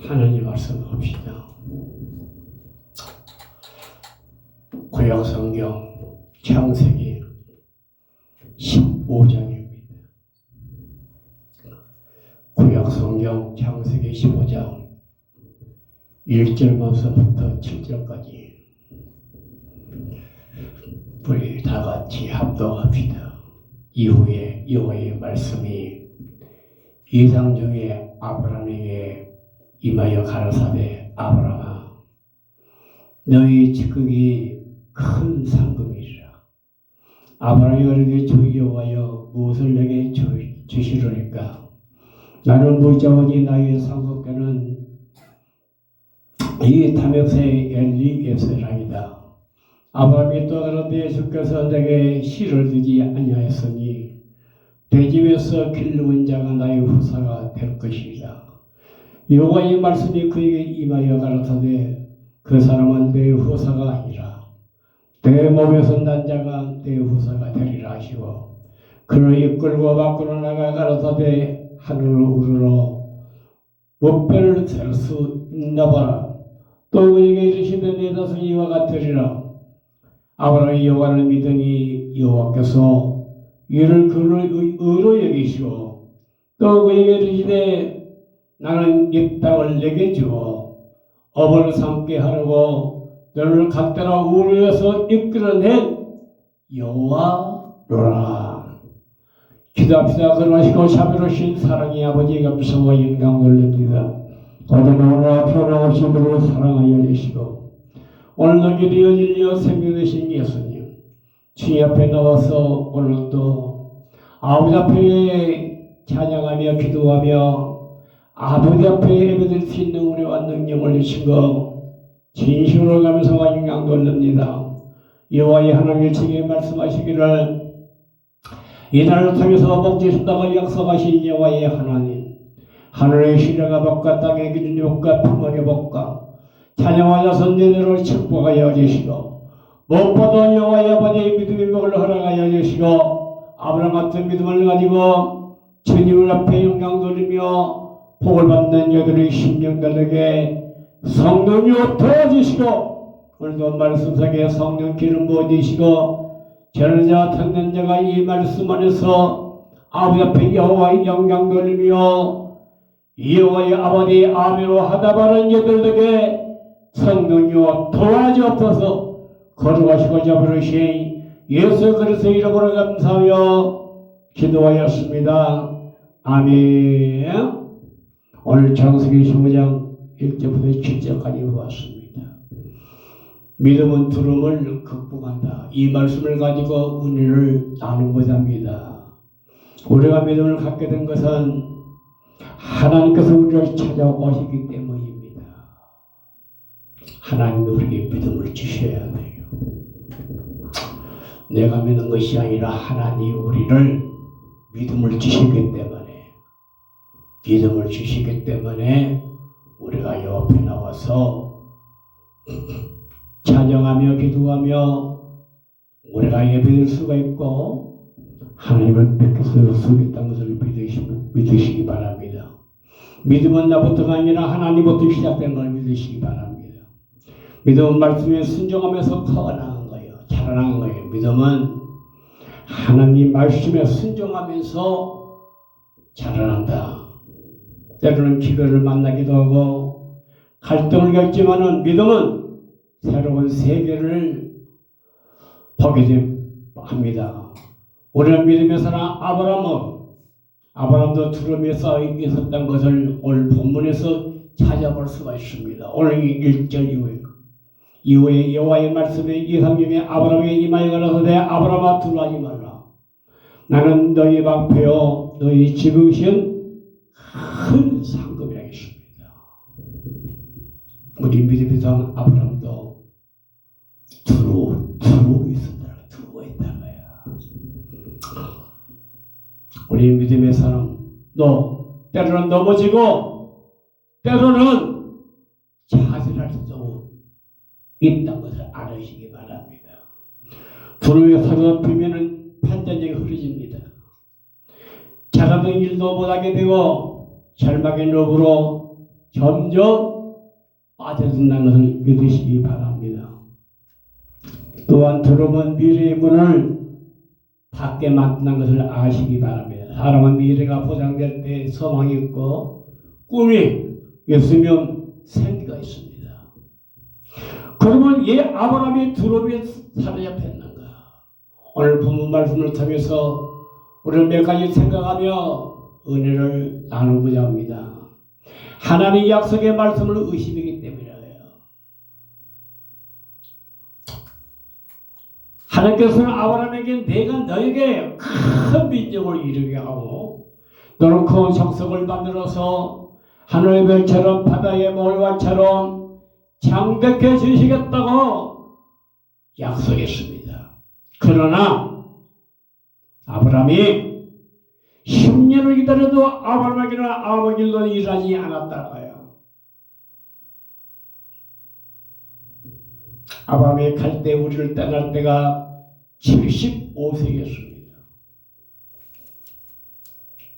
하나님 말씀 봅시다. 구약 성경 창세기 15장입니다. 구약 성경 창세기 15장 1절부터 7절까지 우리 다 같이 합독합시다. 이후에 여호와의 말씀이 이상 중에 아브라함에게 임하여 가라사대, 아브라함아, 너희 직급이 큰 상급이리라. 아브라함이 이르되 주 여호와여, 무엇을 내게 주시려니까? 나는 무자원이 나의 상속자는 이 탐욕새의 엘리에셀이라. 아브라함이 또 가라사대, 주께서 내게 씨를 두지 아니하였으니 내 집에서 길러온 자가 나의 후사가 될 것이라. 여호와의 말씀이 그에게 임하여 가라사대, 그 사람은 내 후사가 아니라 내 몸에서 난 자가 내 후사가 되리라 하시고, 그를 이끌고 밖으로 나가 가라사대, 하늘을 우러러 목배를 셀 수 있나 봐라. 또 그에게 이르시되 내 자손이 이와 같으리라. 아브라함이 여호와를 믿으니 여호와께서 이를 그를 의로 여기시고, 또 그에게 이르시되 나는 이 땅을 내게 주어 업을 삼게 하려고 너를 각대라 우르에서 이끌어낸 여호와로라. 기도합시다. 그러하시고 자비로우신 사랑의 아버지, 감사와 영광 올립니다. 어제나 오늘 앞으로 오신 분을 사랑하여 주시고, 오늘도 길이어 진리어 생명 되신 예수님, 주님 앞에 나와서 오늘도 아버지 앞에 찬양하며 기도하며 아버지 앞에 예배드릴 수 있는 우리와 능력을 주신 것 진심으로 감사와 영광 돌립니다. 여호와의 하나님 일찍이 말씀하시기를 이 날을 통해서 복주신다고 약속하신 여호와의 하나님, 하늘의 시려가 복과 땅의 기준 복과 풍악의 복과 찬양과 자손들을 축복하여 주시고, 무엇보다 여호와의 아버지의 믿음의 복을 허락하여 주시고, 아브라함 같은 믿음을 가지고 주님을 앞에 영광 돌리며 복을 받는 여들의 심령들에게 성령이여 도와주시고, 오늘도 말씀상에 성령 기름 부어주시고, 저는 자 듣는 자가 이 말씀 안에서 아버지 앞에 여호와의 영광 돌리며 여호와의 아버지 아미로 하다 바른 여들에게 성령이여 도와주옵소서. 거룩하시고 자비로우신 예수 그리스도의 이름으로 감사하여 기도하였습니다. 아멘. 오늘 창세기 15장 1절부터 7절까지 보았습니다. 믿음은 두려움을 극복한다. 이 말씀을 가지고 은혜를 나누고자 합니다. 우리가 믿음을 갖게 된 것은 하나님께서 우리를 찾아오시기 때문입니다. 하나님이 우리에게 믿음을 주셔야 돼요. 내가 믿는 것이 아니라 하나님이 우리를 믿음을 주시기 때문에 우리가 옆에 나와서 찬양하며 기도하며 우리가 예배드릴 수가 있고 하나님을 뵙게 할 수 있다는 것을 믿으시기 바랍니다. 믿음은 나부터가 아니라 하나님부터 시작된 걸 믿으시기 바랍니다. 믿음은 말씀에 순종하면서 커나가는 거예요. 자라나는 거예요. 믿음은 하나님 말씀에 순종하면서 자라난다. 때로는 기회를 만나기도 하고 갈등을 겪지만은 믿음은 새로운 세계를 보게 합니다. 우리는 믿음의 사람 아브라함도 두려움에 쌓여 있었던 것을 오늘 본문에서 찾아볼 수가 있습니다. 오늘 1절 이후에 여호와의 말씀에 이상님이 아브라함에게 임하여 가라사대, 아브라함아 두려워하지 말라. 나는 너희 방패요 너희 지극신 큰 상급이라 했습니다. 우리 믿음의 사람 아브라함도 두려워 있었다고요. 우리 믿음의 사람도 때로는 넘어지고 때로는 자살할 수도 있다는 것을 알으시기 바랍니다. 두려움에 사로잡히면 판단력이 흐려집니다. 잘하던 일도 못하게 되고 절망의 롭으로 점점 빠져든다는 것을 믿으시기 바랍니다. 또한 두려움은 미래의 문을 닫게 만든다는 것을 아시기 바랍니다. 사람은 미래가 보장될 때 소망이 있고 꿈이 있으면 생기가 있습니다. 그러면 이 아브라함의 두려움이 사로잡혔는가? 오늘 본문 말씀을 통해서 우리는 몇 가지 생각하며 은혜를 나누고자 합니다. 하나님의 약속의 말씀을 의심하기 때문이에요. 하나님께서는 아브라함에게 내가 너에게 큰 민족을 이루게 하고 너는 큰 정석을 만들어서 하늘의 별처럼 바다의 모래알처럼 장백해 주시겠다고 약속했습니다. 그러나 아브라함이 10년을 기다려도 아브라함에게는 아무 일도 일하지 않았다고요. 아브라함이 갈 때 우리를 떠날 때가 75세였습니다.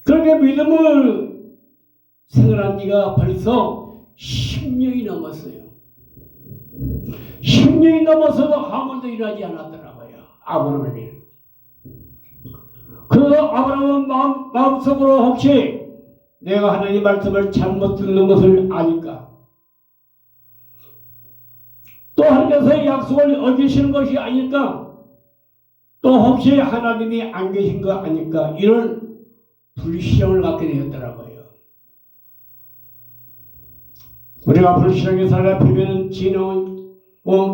그렇게 믿음을 생활한 지가 벌써 10년이 넘었어요. 10년이 넘어서도 아무도 일하지 않았더라고요. 아브라함에게. 그래서 아브라함은 마음속으로 혹시 내가 하나님의 말씀을 잘못 듣는 것을 아닐까? 또 하나님께서의 약속을 어기시는 것이 아닐까? 또 혹시 하나님이 안 계신 거 아닐까? 이런 불신앙을 갖게 되었더라고요. 우리가 불신앙의 살아보면 지나온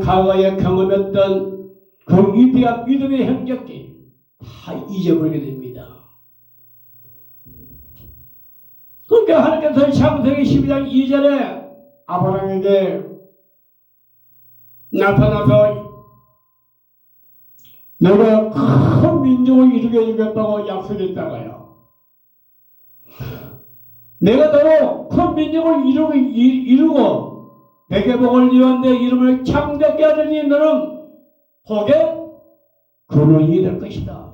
과거에 경험했던 그 위대한 믿음의 행적이 다 잊어버리게 됩니다. 그러니까 하나님께서 창세기 12장 2절에 아브라함에게 나타나서 내가 큰 민족을 이루게 해주겠다고 약속했다가요. 내가 너로 큰 민족을 이루고 백의 복을 이룬 내 이름을 창대케 하더니 너는 복의 근원이 될 것이다.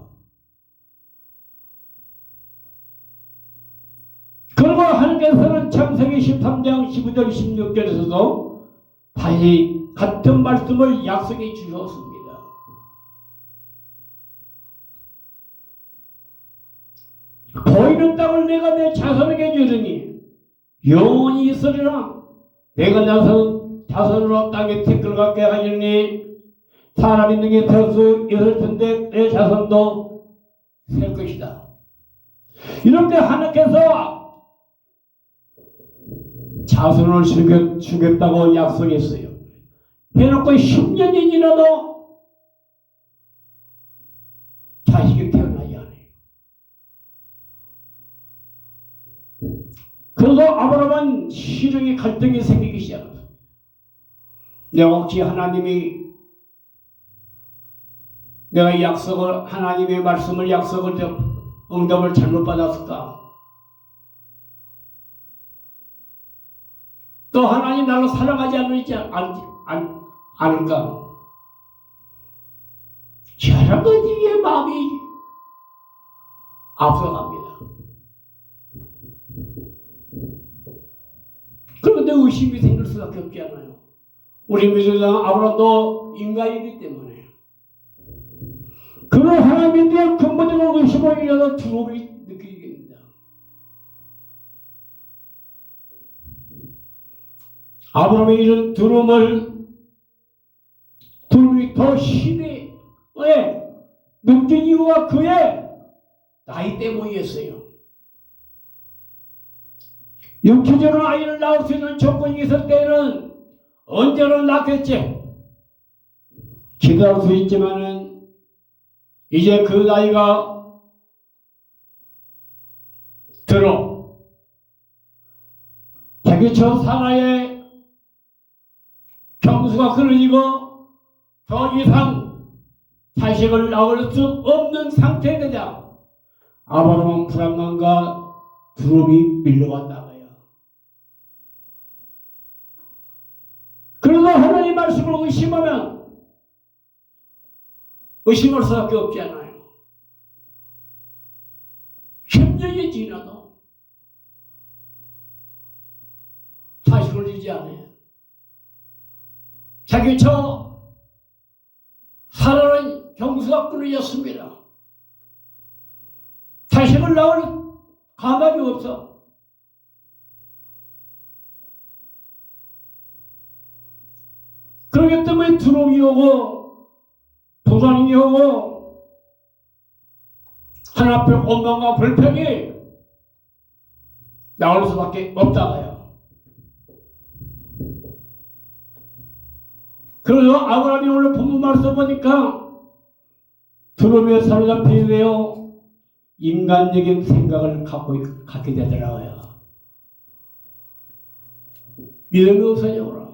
그리고 하나님께서는 창세기 13장 15절 16절에서도 다시 같은 말씀을 약속해 주셨습니다. 보이는 땅을 내가 내 자손에게 주리니 영원히 있으리라. 내가 자손으로 땅에 태클 갖게 하리니 사람 있는 게 될 수 있을 텐데 내 자손도 셀 것이다. 이렇게 하나님께서 자손을 주겠다고 약속했어요. 해놓고 10년이 지나도 자식이 태어나지 않아요. 그래서 아브라함은 시력의 갈등이 생기기 시작합니다. 내가 혹시 내가 이 약속을, 하나님의 말씀을 약속을 응답을 잘못 받았을까? 또 하나님 나를 사랑하지 않을까? 여러 가지의 마음이 앞서갑니다. 그런데 의심이 생길 수밖에 없지 않아요. 우리 믿으려는 아브라함도 인간이기 때문에. 그런 하나님에 대한 근본적인 의심을 일어나 두려움이 느끼게 됩니다. 아브라함의 이런 두려움이 더 심히 느낀 이유가 그의 나이 때문이었어요. 육체적으로 아이를 낳을 수 있는 조건이 있을 때는 언제나 낳겠지. 기도할 수 있지만은 이제 그 나이가 들어 자기 처 사라의 경수가 끊어지고 더 이상 자식을 낳을 수 없는 상태에 되자 아브라함은 불안감과 두려움이 밀려왔다고요. 그래서 하나님의 말씀을 의심하면 의심할 수밖에 없지 않아요. 10년이 지나도 자식을 주지 않아요. 자기 저 살아는 경수가 끊어졌습니다. 자식을 낳을 가망이 없어. 그렇기 때문에 두려움이 오고 도산이 오고 하나뿐 원망과 불평이 나올 수밖에 없다고요. 그래서 아브라함이 오늘 본문 말씀 보니까 두려움에 사로잡히게 되어 인간적인 생각을 갖게 되더라고요. 믿음이 없어져라.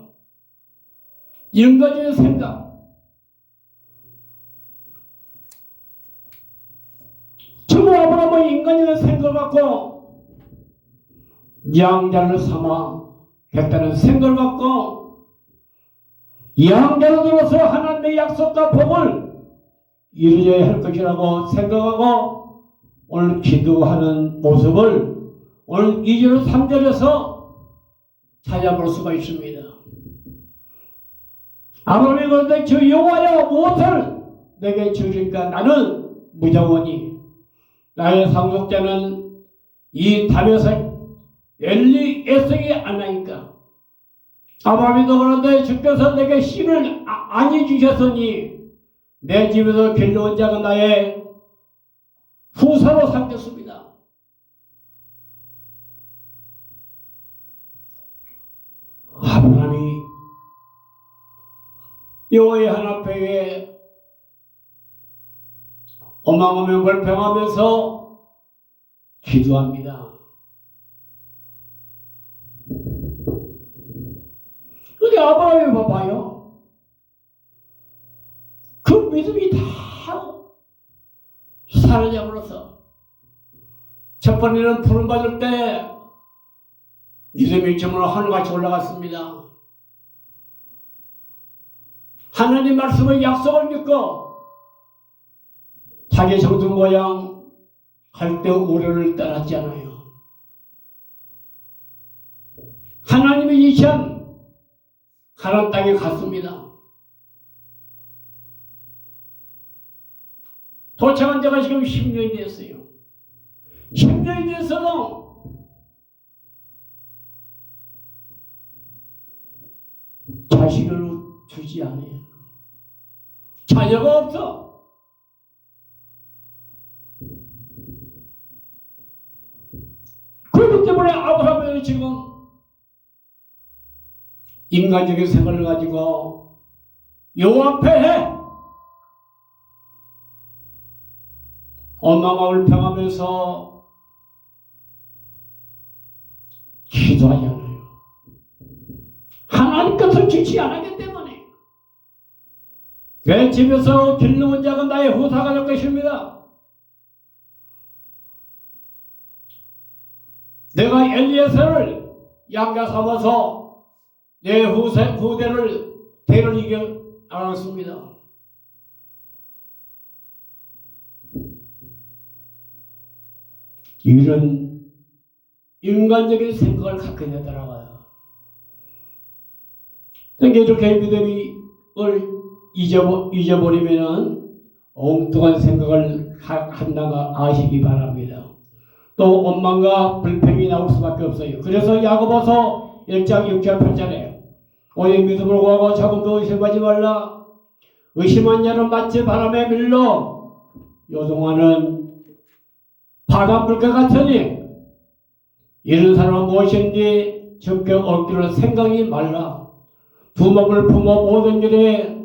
인간적인 생각. 지금 아브라함은 인간적인 생각을 갖고 양자를 삼아겠다는 생각을 갖고 양자로 들어서 하나님의 약속과 복을 이루어야 할 것이라고 생각하고 오늘 기도하는 모습을 오늘 2절 3절에서 찾아볼 수가 있습니다. 아브라함이 그런데 저 여호와여 무엇을 내게 주리까? 나는 무장하니 나의 상속자는 이 담에서 엘리에서이 아나니까. 아브라함이도 그런데 주께서 내게 씨를 아니 주셨으니 내 집에서 길러온 자가 나의 후사로 삼겠습니다. 아브라함이 여호와의 하나님께 어마어마한 불평하면서 기도합니다. 근데 아브라함이 봐봐요. 그 믿음이 다 사라져버려서 첫 번째는 부름받을 때 믿음의 점으로 하늘같이 올라갔습니다. 하나님 말씀의 약속을 믿고 자기 정든 고향 갈대 우르를 떠났잖아요. 하나님의 지시한 가나안 땅에 갔습니다. 도착한 지가 지금 10년이 됐어요. 10년이 됐어도 자식을 주지 않아요. 자녀가 없어. 그렇기 때문에 아브라함은 지금 인간적인 생각을 가지고 여호와 앞에 엄마가 불평하면서 기도하잖아요. 하나님 것을 지지 않았기 때문에 내 집에서 길러온 자가 나의 후사가 될 것입니다. 내가 엘리에서를 양자 삼아서 내 후대를 대를 이겨 나갔습니다. 이런 인간적인 생각을 갖게 되더라고요. 이렇게 믿음을 잊어버리면은 엉뚱한 생각을 한다가 아시기 바랍니다. 또 원망과 불평이 나올 수밖에 없어요. 그래서 야고보서 1장 6절 8절에 오직 믿음을 구하고 조금도 의심하지 말라. 의심한 자는 마치 바람에 밀려 요동하는 바람불과 같으니 이런 사람은 무엇인지 적격 얻기를 생각이 말라. 두 몸을 품어 모든 일에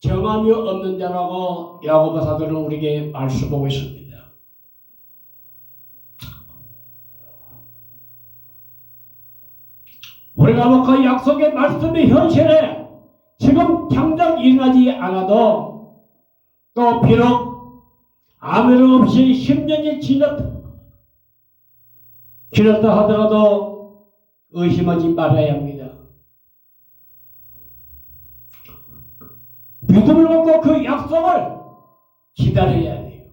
정함이 없는 자라고 야고보 사도는 우리에게 말씀하고 있습니다. 우리가 그 약속의 말씀이 현실에 지금 당장 일어나지 않아도 또 비록 아무 일 없이 10년이 지났다 하더라도 의심하지 말아야 합니다. 믿음을 갖고 그 약속을 기다려야 돼요.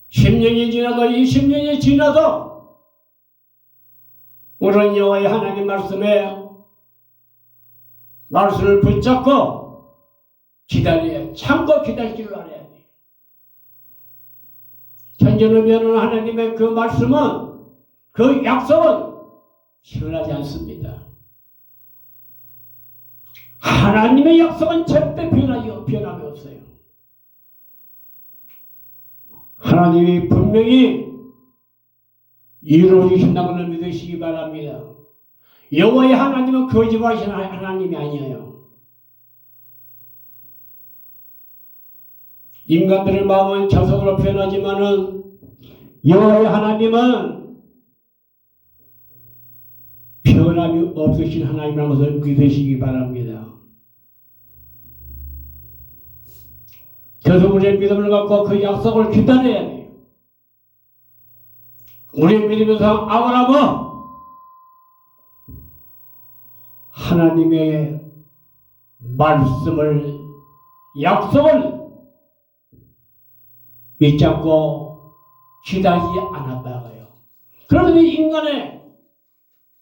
10년이 지나도 20년이 지나도 우리는 여호와의 하나님 말씀을 붙잡고 기다려야, 참고 기다릴 줄 알아야 돼. 천지는 하나님의 그 말씀은, 그 약속은 변하지 않습니다. 하나님의 약속은 절대 변함이 없어요. 하나님이 분명히 이루어주신다는 걸 믿으시기 바랍니다. 여호와의 하나님은 거짓말하시는 하나님이 아니에요. 인간들의 마음은 자석으로 변하지만은 여호와의 하나님은 변함이 없으신 하나님이라는 것을 믿으시기 바랍니다. 그래서 우리의 믿음을 갖고 그 약속을 기다려야 돼요. 우리의 믿음의 상 아브라함은 하나님의 말씀을, 약속을 믿지 않고 기다리지 않았다고요. 그러니 인간의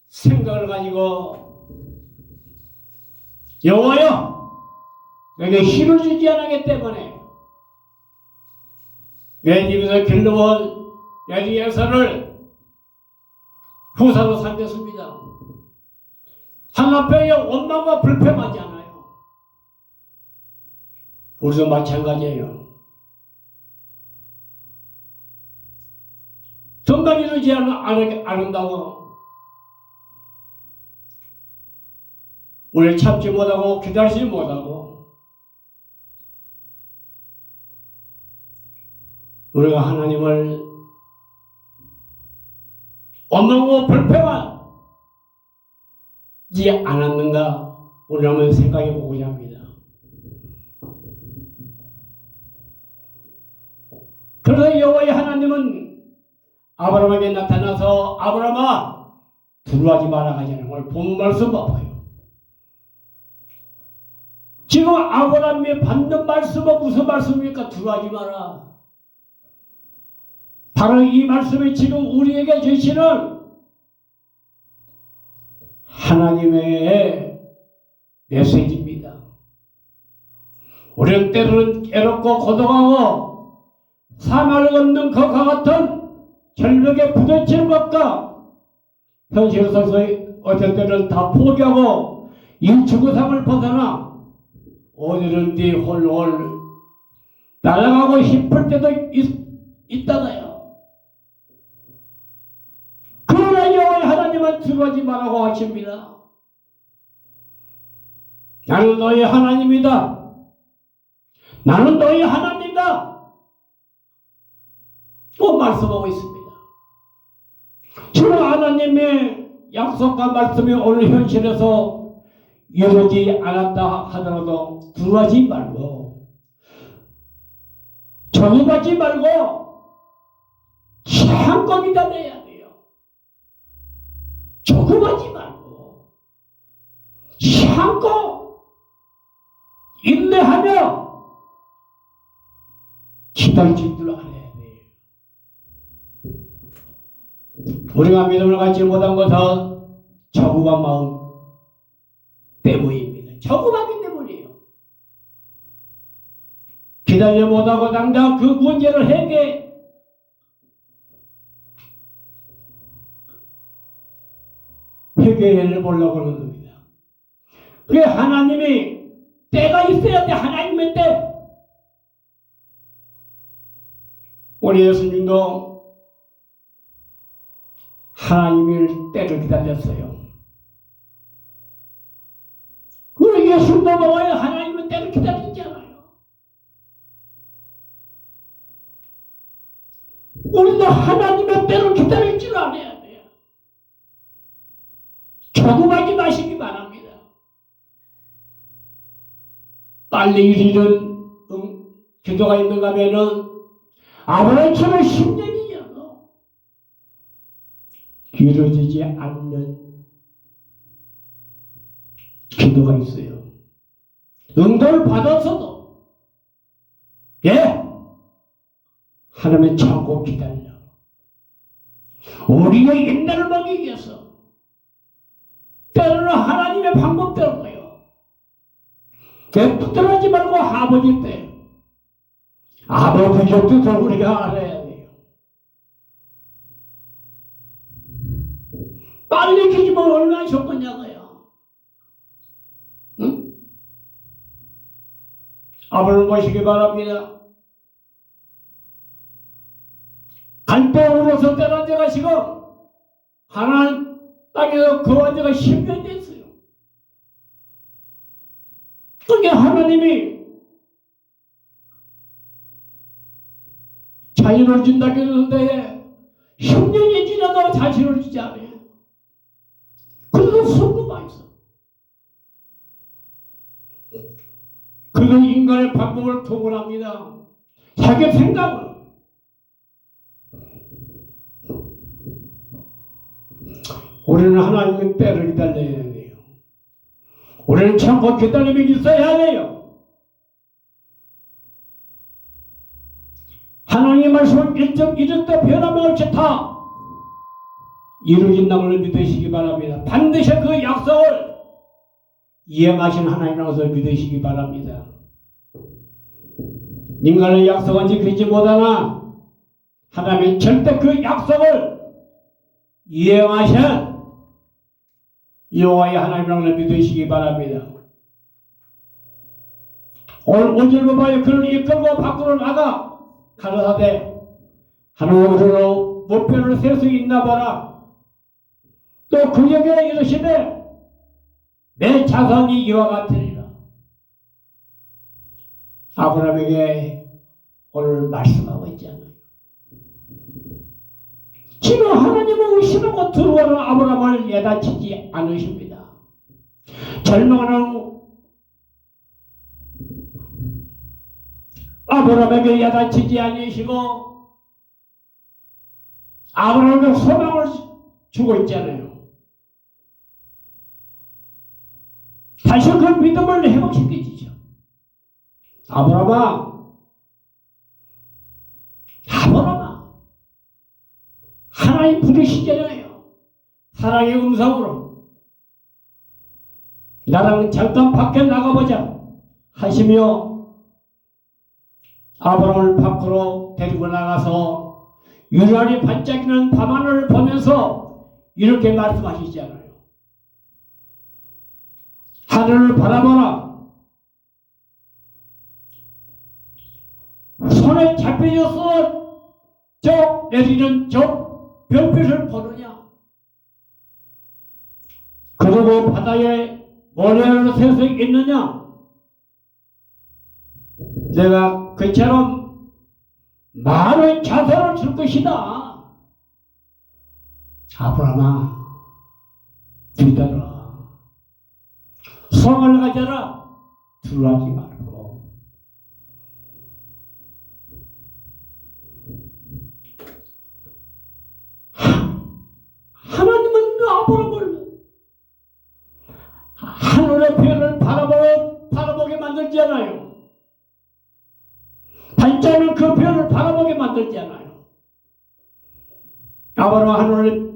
생각을 가지고 여호와여, 내게 힘을 주지 않았기 때문에 내 집에서 길러온 엘리에서를 후사로 삼겼습니다. 하나님의 원망과 불평하지 않아요. 우리도 마찬가지예요. 정말 이루지 않는다고 우리를 참지 못하고 기다리지 못하고 우리가 하나님을 원망하고 불평하지 않았는가 우리는 한번 생각해 보고자 합니다. 그래서 여호와의 하나님은 아브라함에게 나타나서 아브라함아 두려워하지 마라 하자는 걸 본 말씀 봐봐요. 지금 아브라함이 받는 말씀은 무슨 말씀입니까? 두려워하지 마라. 바로 이 말씀이 지금 우리에게 주시는 하나님의 메시지입니다. 우리는 때로는 괴롭고 고독하고 사망을 얻는 것과 같은 절벽에 부딪히는 것과 현실에서 어떤 때는 다 포기하고 이 죽음상을 벗어나 오늘은 홀홀 날아가고 싶을 때도 있다가요. 그러나 여호와의 하나님은 두려워하지 말라고 하십니다. 나는 너의 하나님이다. 나는 너의 하나님이다. 또 말씀하고 있습니다. 지금 하나님의 약속과 말씀이 오늘 현실에서 이루어지지 않았다 하더라도 두려워하지 말고 조급하지 말고 참고 기다려야 돼요. 조급하지 말고 참고 인내하며 기다릴 줄 알아야 돼요. 우리가 믿음을 갖지 못한 것은 조급한 마음 때문입니다. 조급하기 때문이에요. 기다려 못하고 당장 그 문제를 해결해 보려고 하는 겁니다. 그게 하나님이 때가 있어야 돼. 하나님의 때. 우리 예수님도 하나님의 때를 기다렸어요. 우리 예수님도 먹어야 하나님의 때를 기다리잖아요. 우리도 하나님의 때를 기다릴 줄 알아야 돼요. 조급하지 마시기 바랍니다. 빨리 이루는 기도가 있는가 하면은 아브라함처럼 10년이잖아. 이루어지지 않는 기도가 있어요. 응답을 받았어도 하나님은 참고 기다려. 우리의 인내를 먹이기 위해서 때로는 하나님의 방법대로요. 붙들어지 말고 아버지 때. 아버지의 뜻을 우리가 알아야 돼요. 빨리 기지면 얼마나 좋겠냐고요. 응? 아버지를 모시기 바랍니다. 갈대 울어서 떠난 데가 지금 하나님 땅에서 거한 지가 10년 됐어요. 그게 하나님이 자유를 준다고 했는데 10년이 지나도 자유를 주지 않아요. 그래도 수고가 있어. 그건 인간의 방법을 통솔합니다. 자기 생각을. 우리는 하나님의 때를 기다려야 돼요. 우리는 참고 기다림이 있어야 돼요. 하나님의 말씀은 이적도 변함이 없이 다 이루어진다는 걸 믿으시기 바랍니다. 반드시 그 약속을 이행하신 하나님으로서 믿으시기 바랍니다. 인간의 약속은 지키지 못하나 하나님은 절대 그 약속을 이행하신 여호와의 하나님이라고 믿으시기 바랍니다. 오늘 5절 봐요. 그를 이끌고 밖으로 나가 가라사대 하늘으로 목표를 셀 수 있나 봐라. 또 그에게 이르시되 내 자손이 이와 같으리라. 아브라함에게 오늘 말씀하고 있잖아요. 지금 하나님을 의심하고 들어오는 아브라함을 예단치지 않으십니다. 절망하는 아브라함에게 예단치지 않으시고 아브라함에게 소망을 주고 있잖아요. 다시 그 믿음을 회복시키시죠. 아브라함아, 하나님 부르시잖아요. 사랑의 음성으로 나랑 잠깐 밖에 나가보자 하시며 아브라함을 밖으로 데리고 나가서 유난히 반짝이는 밤하늘을 보면서 이렇게 말씀하시잖아요. 하늘을 바라보라. 손에 잡혀져서 저 내리는 저 별빛을 보느냐? 그리고 바다에 모래를 새서 있느냐? 내가 그처럼 많은 자손을 줄 것이다. 아브라함아, 믿어라. 소망을 가져라. 두려워하지 말고. 하나님은 그 아브라함을 하늘의 별을 바라보게 만들잖아요. 반짝이는 그 별을 바라보게 만들잖아요. 아브라함 하늘의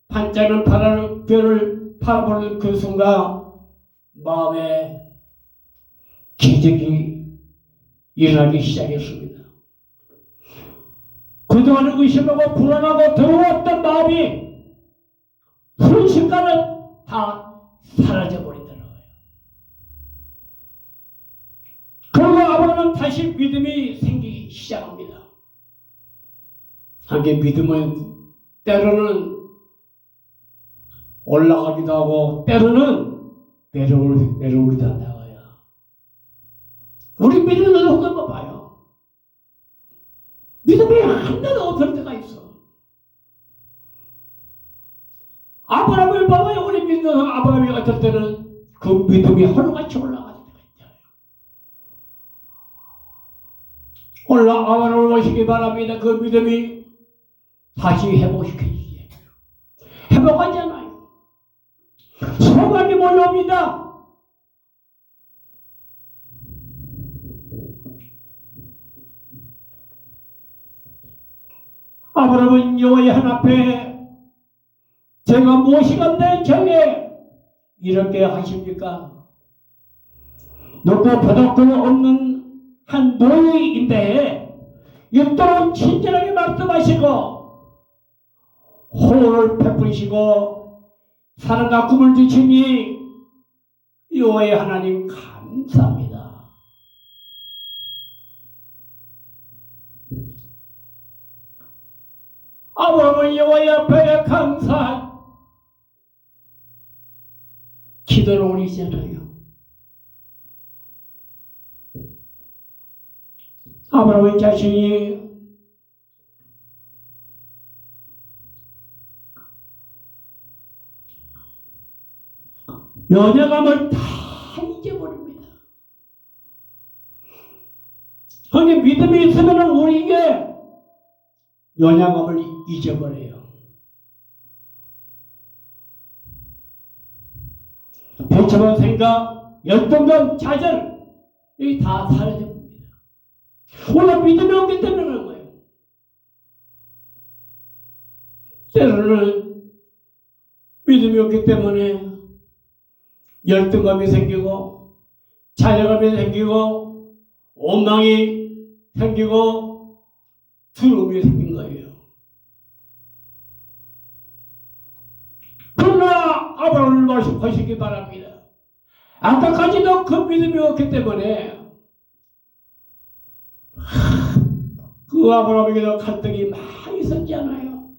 반짝이는 별을 바라보는 그 순간 마음에 기적이 일어나기 시작했습니다. 그동안 의심하고 불안하고 더러웠던 마음이 순식간에 다 사라져버리더라고요. 그리고 아브라함은 다시 믿음이 생기기 시작합니다. 하긴 믿음은 때로는 올라가기도 하고 때로는 내려오기도 한다고요. 우리 믿음은 어떤 거 봐요. 믿음이 하나도 없을 때가 있어. 아브라함을 봐봐요. 우리 믿는 아브라함이 같을 때는 그 믿음이 하루같이 올라가는 때가 있잖아요. 오늘 아브라함을 모시기 바랍니다. 그 믿음이 다시 회복시켜주세요. 회복하잖아요. 소망이 몰려옵니다. 아브라함은 여호와의 한 앞에 제가 무엇이건대 경에 이렇게 하십니까? 누구 버덕도 없는 한 노예인데 역도로 친절하게 말씀하시고 호를 베푸시고 사랑과 꿈을 주시니 여호와의 하나님 감사합니다. 아브라함은 여호와의 앞에 감사 기도를 올리잖아요. 아브라함의 자신이 연약함을 다 잊어버립니다. 거기 믿음이 있으면 우리에게 연약함을 잊어버려요. 배척한 생각, 열등감, 좌절 이게 다 사라져버립니다. 원래 믿음이 없기 때문에 그런 거예요. 때로는 믿음이 없기 때문에 열등감이 생기고 좌절감이 생기고 원망이 생기고 두려움이 생긴 거예요. 그러나 아브라함을 말씀하시기 바랍니다. 아까까지도 그 믿음이 없기 때문에 그 아브라함에게도 갈등이 많이 있었잖아요.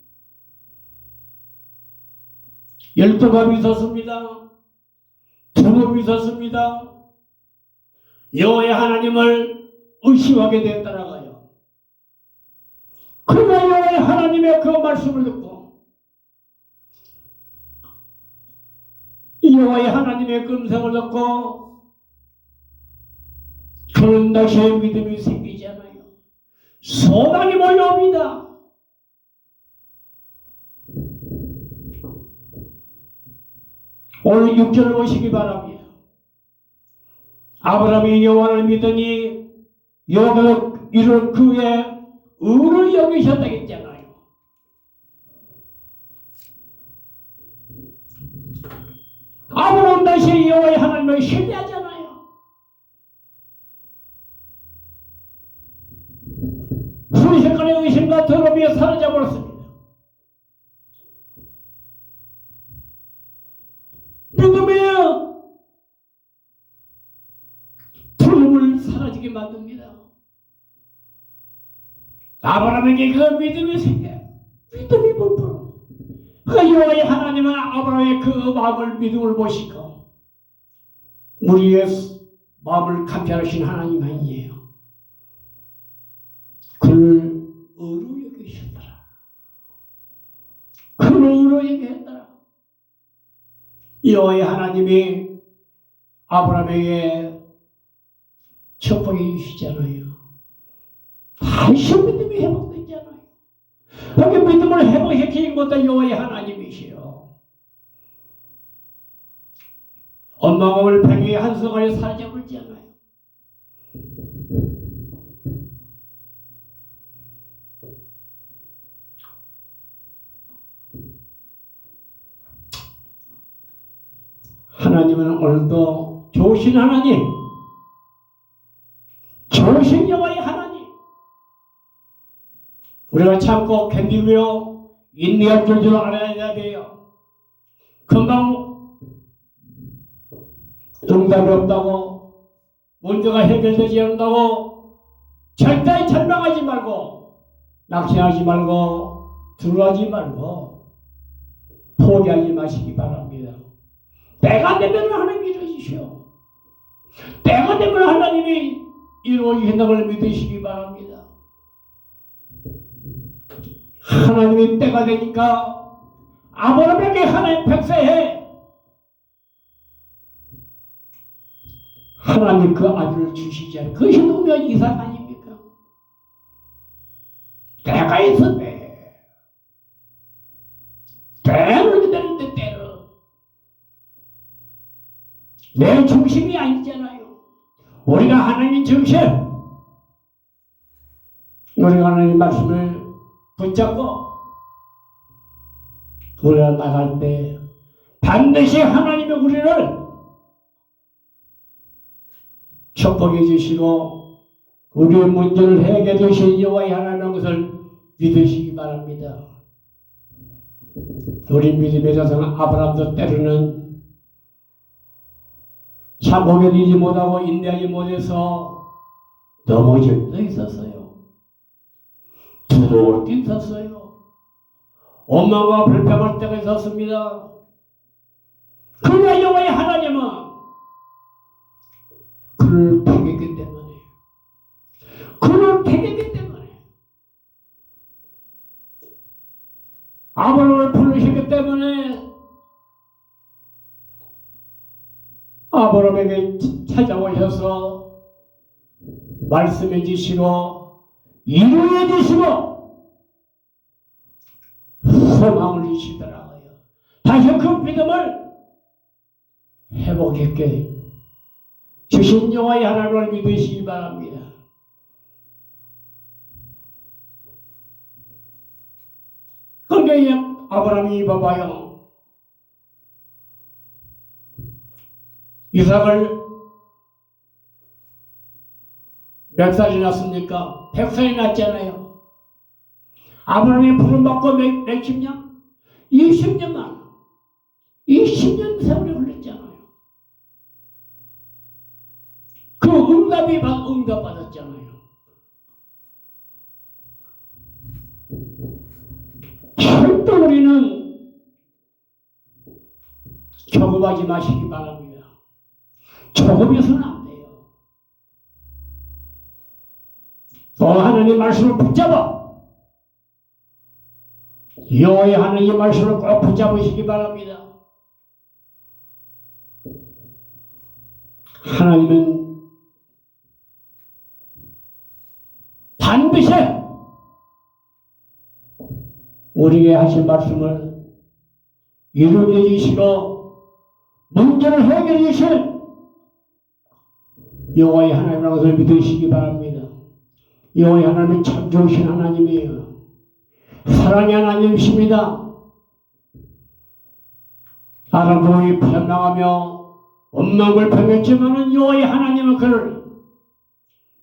열등감이 있었습니다. 두려움이 있었습니다. 여호와의 하나님을 의심하게 됐더라고요. 그러나 여호와의 하나님의 그 말씀을 듣고 여호와의 하나님의 음성을 듣고 그런 다시의 믿음이 생기잖아요. 소망이 몰려옵니다. 오늘 6절을 보시기 바랍니다. 아브라함이 여호와를 믿으니 여호와가 이를 그의 의를 여기셨다 했잖아요. 아브라함 다시 여호와의 하나님을 신뢰하잖아요. 순식간에 의심과 더러움이 사라져버렸습니다. 믿음이에요. 두려움을 사라지게 만듭니다. 아브라함에게 그 믿음이 생겨요. 믿음이 부풀어. 그 여호와의 하나님은 아브라함의 그 마음을 믿음을 보시고 우리의 마음을 감찰하신 하나님 아니에요. 그를 의로 여기셨더라. 그를 의로 여기셨더라. 여호와의 하나님이 아브라함에게 축복해 주시잖아요. 다시 믿음이 회복되잖아요. 여기 믿음을 회복시키는 것도 여호와의 하나님이시요. 엄마 몸을 팽이 한순간에 사라져버리잖아요. 하나님은 오늘도 좋으신 하나님, 좋으신 여호와의 하나님, 우리가 참고 견디며 인내할 줄 알아야 돼요. 금방 응답이 없다고, 문제가 해결되지 않는다고 절대 절망하지 말고, 낙심하지 말고, 두려워하지 말고 포기하지 마시기 바랍니다. 때가 되면 하나님이 이루어주시오. 때가 되면 하나님이 이루어주신다는 걸 믿으시기 바랍니다. 하나님이 때가 되니까 아브라함에게 하나님 백세해 하나님 그 아들을 주시지 않아요. 그것이 누구냐? 이삭 아닙니까? 때가 있었네. 때를 기다리는데 때를 내 중심이 아니잖아요. 우리가 하나님 중심, 우리가 하나님 말씀을 붙잡고 우리가 나갈 때 반드시 하나님이 우리를 축복해 주시고 우리의 문제를 해결해 주신 여호와의 하나님이라는 것을 믿으시기 바랍니다. 우리 믿음의 자손 아브라함도 때로는 참 오견이지 못하고 인내하지 못해서 넘어질 때도 있었어요. 두려울 때도 있었어요. 원망과 불평할 때가 있었습니다. 그러나 여호와의 하나님은 그를 택했기 때문에, 그를 택했기 때문에, 아브라함을 부르시기 때문에 아브라함에게 찾아오셔서 말씀해 주시고 이루어 주시고 소망을 주시더라고요. 다시 그 믿음을 회복했게 주신 여호와의 하나님을 믿으시기 바랍니다. 그러니까 아브라함이 봐봐요. 이삭을 몇 살이 났습니까? 100살이 났잖아요. 아브라함이 부름받고 몇십 년? 20년만. 20년 세월이 흘렀잖아요. 그 응답받았잖아요. 절대 우리는 조급하지 마시기 바랍니다. 조급해서는 안 돼요. 또 하나님 말씀을 붙잡아 여호와의 하나님 말씀을 꼭 붙잡으시기 바랍니다. 하나님은 반드시 우리에게 하신 말씀을 이루게 해주시고 문제를 해결해 주실 여호와의 하나님이라는 것을 믿으시기 바랍니다. 여호와의 하나님은 참 좋으신 하나님이에요. 사랑의 하나님이십니다. 아람왕이 변명하며 원망을 평했지만은 여호와의 하나님은 그를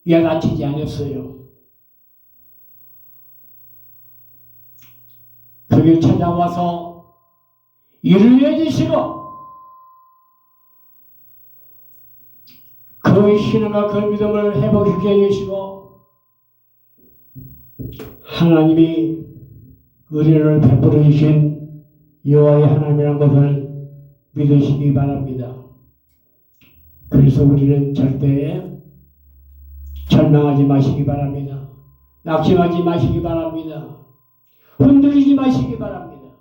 야단치지 않았어요. 그게 찾아와서 일을 해주시고 그 신앙과 그 믿음을 회복시켜 주시고 하나님이 은혜를 베풀어 주신 여호와의 하나님이라는 것을 믿으시기 바랍니다. 그래서 우리는 절대 절망하지 마시기 바랍니다. 낙심하지 마시기 바랍니다. 흔들리지 마시기 바랍니다.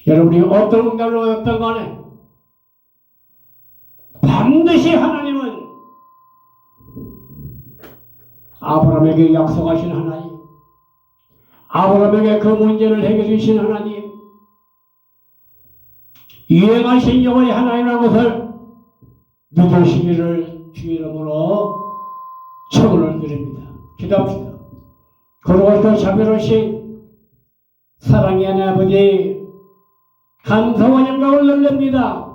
여러분이 어떤 응답을 얻었던 간에 반드시 하나님은 아브라함에게 약속하신 하나님, 아브라함에게 그 문제를 해결해 주신 하나님, 이행하신 여호와의 하나님이라는 것을 믿으시기를 주의 이름으로 축원을 드립니다. 기도합시다. 거룩하시고 자비로우신 사랑의 하나님 아버지, 감사와 영광을 돌립니다.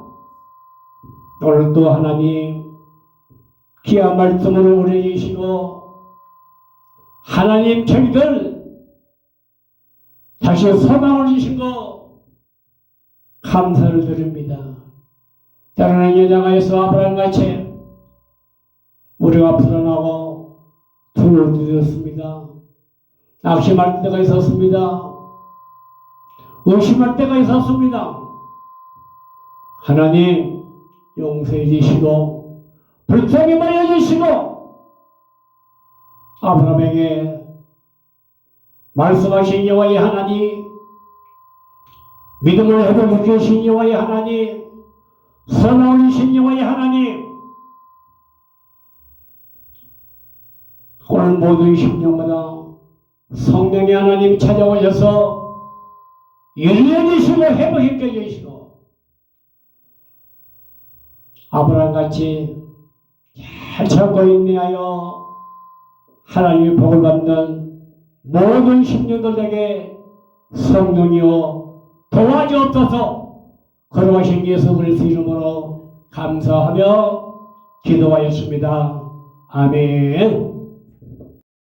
오늘도 하나님 귀한 말씀으로 우리 주시고 하나님 저희들 다시 소망을 주신 거 감사를 드립니다. 때로는 연약하여서 아브라함같이 우리가 불안하고 두려울 때도 있었습니다. 낙심할 때가 있었습니다. 의심할 때가 있었습니다. 하나님 용서해 주시고 불쌍히 말해 주시고 아브라함에게 말씀하신 여호와의 하나님, 믿음을 회복해 주신 여호와의 하나님, 선을 주신 여호와의 하나님, 오늘 모든 심령마다 성령의 하나님 찾아오셔서 열려주시고 회복시켜 주시고 아브라함같이 잘 참고 인내하여 하나님의 복을 받는 모든 심령들에게 성령이여 도와주옵소서. 걸어가신 예수 그리스도 이름으로 감사하며 기도하였습니다. 아멘.